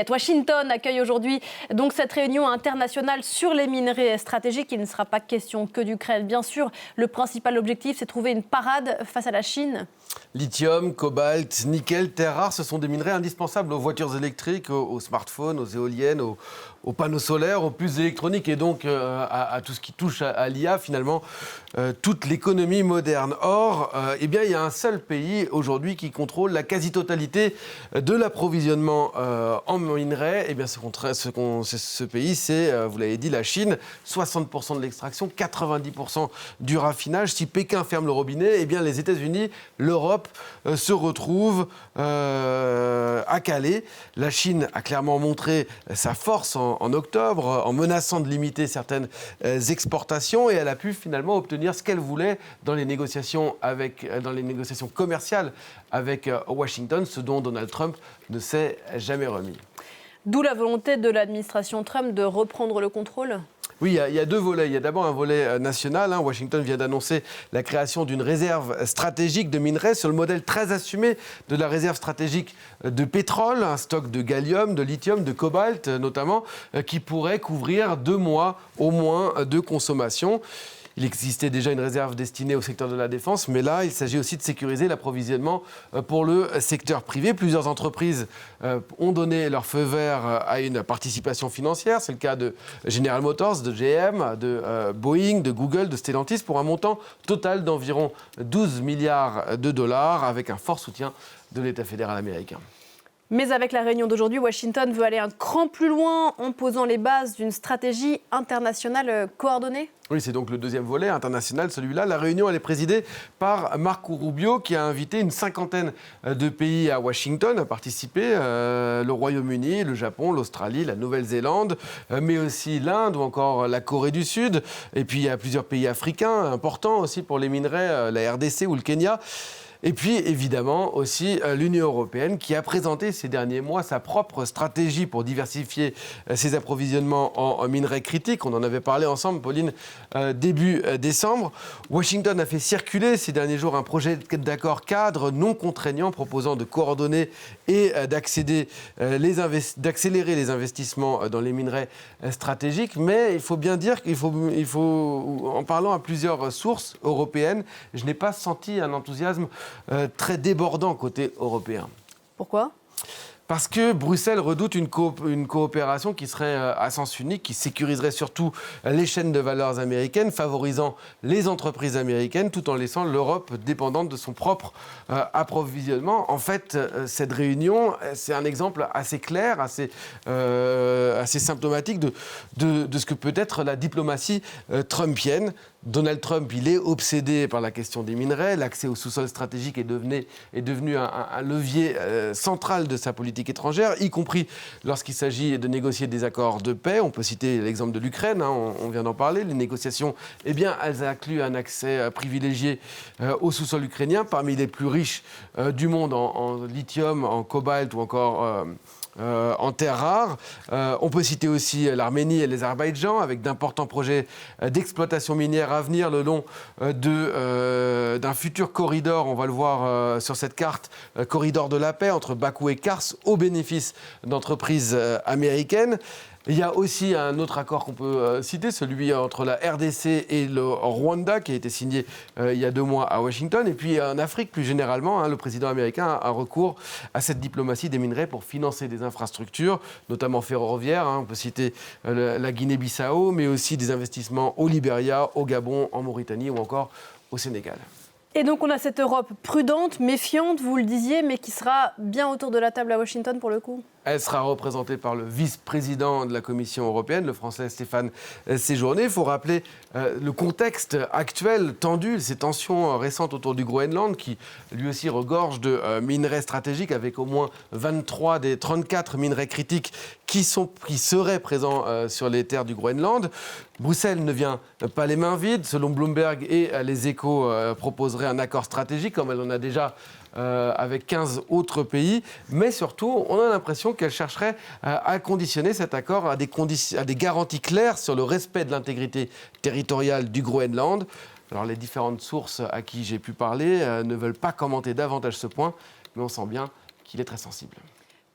Washington accueille aujourd'hui donc cette réunion internationale sur les minerais stratégiques. Il ne sera pas question que d'Ukraine, bien sûr. Le principal objectif, c'est de trouver une parade face à la Chine. Lithium, cobalt, nickel, terres rares, ce sont des minerais indispensables aux voitures électriques, aux smartphones, aux éoliennes, aux panneaux solaires, aux puces électroniques et donc à tout ce qui touche à l'IA, finalement, toute l'économie moderne. Or, il y a un seul pays aujourd'hui qui contrôle la quasi-totalité de l'approvisionnement en minerais. Ce pays, c'est, vous l'avez dit, la Chine. 60% de l'extraction, 90% du raffinage. Si Pékin ferme le robinet, les États-Unis, l'Europe se retrouvent à Calais. La Chine a clairement montré sa force en octobre, en menaçant de limiter certaines exportations, et elle a pu finalement obtenir ce qu'elle voulait dans les négociations commerciales avec Washington, ce dont Donald Trump ne s'est jamais remis. D'où la volonté de l'administration Trump de reprendre le contrôle ? Oui, il y a deux volets. Il y a d'abord un volet national. Washington vient d'annoncer la création d'une réserve stratégique de minerais sur le modèle très assumé de la réserve stratégique de pétrole, un stock de gallium, de lithium, de cobalt notamment, qui pourrait couvrir 2 mois au moins de consommation. Il existait déjà une réserve destinée au secteur de la défense, mais là, il s'agit aussi de sécuriser l'approvisionnement pour le secteur privé. Plusieurs entreprises ont donné leur feu vert à une participation financière. C'est le cas de General Motors, de GM, de Boeing, de Google, de Stellantis, pour un montant total d'environ 12 milliards de dollars, avec un fort soutien de l'État fédéral américain. Mais avec la réunion d'aujourd'hui, Washington veut aller un cran plus loin en posant les bases d'une stratégie internationale coordonnée. Oui, c'est donc le deuxième volet international, celui-là. La réunion, elle est présidée par Marco Rubio, qui a invité une 50aine de pays à Washington à participer. Le Royaume-Uni, le Japon, l'Australie, la Nouvelle-Zélande, mais aussi l'Inde ou encore la Corée du Sud. Et puis, il y a plusieurs pays africains importants aussi pour les minerais, la RDC ou le Kenya. Et puis, évidemment, aussi l'Union européenne qui a présenté ces derniers mois sa propre stratégie pour diversifier ses approvisionnements en minerais critiques. On en avait parlé ensemble, Pauline, début décembre. Washington a fait circuler ces derniers jours un projet d'accord cadre non contraignant proposant de coordonner et d'accélérer les investissements dans les minerais stratégiques. Mais il faut bien dire en parlant à plusieurs sources européennes, je n'ai pas senti un enthousiasme très débordant côté européen. Pourquoi ? Parce que Bruxelles redoute une coopération qui serait à sens unique, qui sécuriserait surtout les chaînes de valeur américaines, favorisant les entreprises américaines, tout en laissant l'Europe dépendante de son propre approvisionnement. En fait, cette réunion, c'est un exemple assez clair, assez symptomatique de ce que peut être la diplomatie trumpienne. Donald Trump, il est obsédé par la question des minerais. L'accès au sous-sol stratégique est devenu un levier central de sa politique étrangère, y compris lorsqu'il s'agit de négocier des accords de paix. On peut citer l'exemple de l'Ukraine, on vient d'en parler. Les négociations, elles incluent un accès privilégié au sous-sol ukrainien, parmi les plus riches du monde en lithium, en cobalt ou encore en terres rares. On peut citer aussi l'Arménie et l'Azerbaïdjan, avec d'importants projets d'exploitation minière à venir le long d'un futur corridor, on va le voir sur cette carte, corridor de la paix entre Bakou et Kars, au bénéfice d'entreprises américaines. Il y a aussi un autre accord qu'on peut citer, celui entre la RDC et le Rwanda, qui a été signé il y a 2 mois à Washington. Et puis en Afrique, plus généralement, le président américain a recours à cette diplomatie des minerais pour financer des infrastructures, notamment ferroviaires. On peut citer la Guinée-Bissau, mais aussi des investissements au Libéria, au Gabon, en Mauritanie ou encore au Sénégal. Et donc on a cette Europe prudente, méfiante, vous le disiez, mais qui sera bien autour de la table à Washington pour le coup ? Elle sera représentée par le vice-président de la Commission européenne, le français Stéphane Séjourné. Il faut rappeler le contexte actuel tendu, ces tensions récentes autour du Groenland, qui lui aussi regorge de minerais stratégiques, avec au moins 23 des 34 minerais critiques qui seraient présents sur les terres du Groenland. Bruxelles ne vient pas les mains vides. Selon Bloomberg et les Échos, proposerait un accord stratégique, comme elle en a déjà avec 15 autres pays, mais surtout, on a l'impression qu'elle chercherait à conditionner cet accord à des garanties claires sur le respect de l'intégrité territoriale du Groenland. Alors, les différentes sources à qui j'ai pu parler ne veulent pas commenter davantage ce point, mais on sent bien qu'il est très sensible.